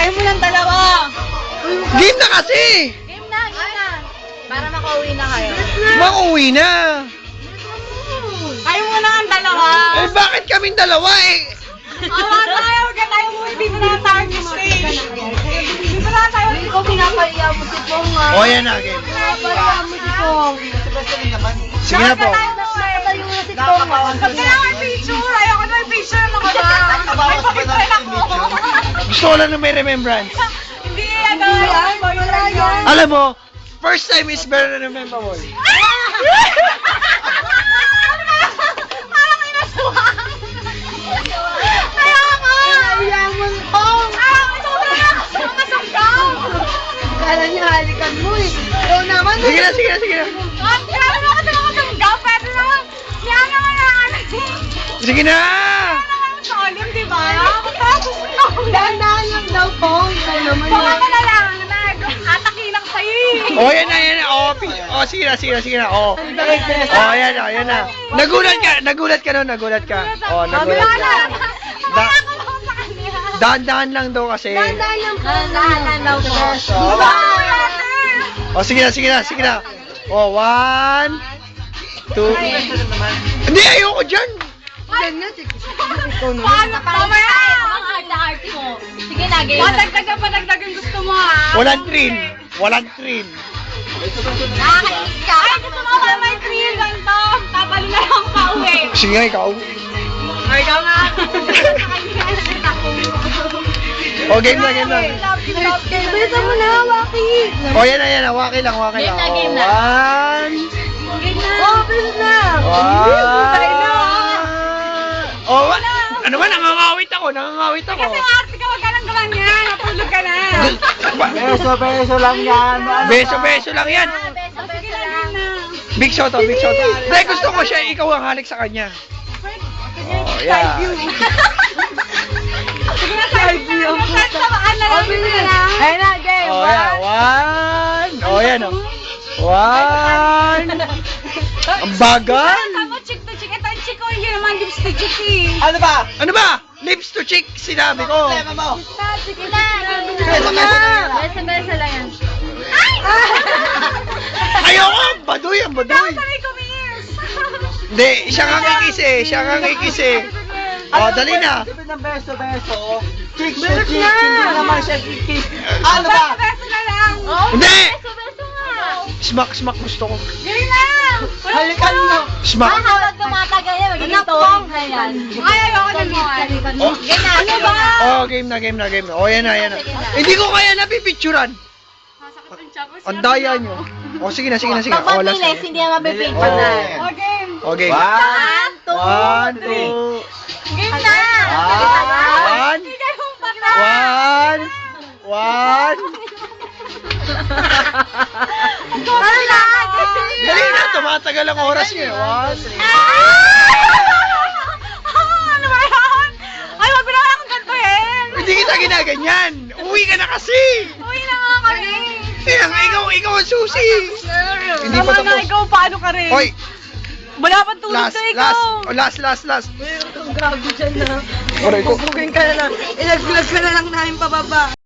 Ayaw mo ng dalawa. Game na kasi! Game na. Para makauwi na kayo. Makauwi na! Ayaw mo na ang dalawa. Eh bakit kaming dalawa eh? Awa tayo, huwag ka tayo mo. Dito na lang tayo mag-stay. Dito na lang tayo. Ikaw pinapaiya mo si Pong. O yan na, game. Pinapaiya mo si Pong. Sige na po. Ba't kailangan may picture? Ayoko na may picture. Ano ka ba? May papicture ako. Gusto ko lang na may remembrance. Hindi yan. Wala yan. Alam mo, first time is better than memorable. Parang inaswang. Kaya nga. Ayaman ko. Sobrang nakasanggaw. Kala niya halikan mo eh. Ikaw naman. Sige na. Grabe mo kasi nakasanggaw. Pwede naman. Kaya naman na. Sige na! Solim, di ba? Matapos na. Dahan-dahan lang daw po. Ikaw naman. Baka ka na lang. Ataki lang sa'yo eh. O yan na. O sige na. O yan na. Nagulat ka. O nagulat ka. Dahan-dahan lang daw kasi. Dahan-dahan lang daw po. O sige na. O 1, 2. Hindi, ayoko dyan. Mamaya! Ang arte-arte mo. Sige na, game. Padagdagan gusto mo ha. Walang thrill. Nakakainis ka. Ay, gusto mo ba may thrill ganito? Tapalo na lang pa uwi. Sige nga, ikaw. Ay, ikaw nga. O game na. Bisa mo na, Waki. O yan na. Waki lang. Game na. 1. Oh, bis na. Ano ba? Nangangawit ako. Kasi arte ka, wag ka lang gawan yan. Natulog ka na. Beso lang yan. Beso lang yan. Sige na, game na. Big shot. Pre, gusto ko siya. Ikaw ang halik sa kanya. Oh, yeah. Sige na, side view. Magkasabaan na lang. Ayun na, game. Oh, yeah. 1. Oh, yan. 1. Ang bagal. Tama, chick to chick. Ito ang chick ko. Yun naman, lips to chick eh. Ano ba? Lips to cheek, sinabi ko. Problema mo. Sige na. Beso lang yan. Ayoko, baduy. Sabi ko, miss. Hindi, siya nga kikis eh. Oh, dali na. Sabi ng beso. Chicks to chicks. Hindi naman siya kikis. Ano ba? Beso na lang. Hindi. Beso nga. Smack gusto ko. Gawin na. Halikan mo. Smack. Habang tumatagal yan, magiging toning na yan. Ay, ayoko na mo. Oh. Ano ba? Oh, game na. Oh, yan na. Hindi ko kaya napipicturan. Ang daya nyo. Oh, sige na. Pag Oh, last. mabilis, hindi na mabipicture Oh. na. Okay. 1, 1, 2. Game na! 1. 1. Ano na? Dali na, tumatagal ang oras niya. 1. Ano ba yan? Ay, wag mo na akong gantuhin. Hindi kita ginaganyan. Uwi ka na kasi. Uwi na nga kami. Ikaw ang susi. Hindi pa Naman na tapos. ikaw, paano ka rin? Hoy, Wala pang tulog last. na ikaw. Last. Ang grabe dyan na. Aray ko. Bugin ka na lang. Ilaglag ka na lang namin pababa.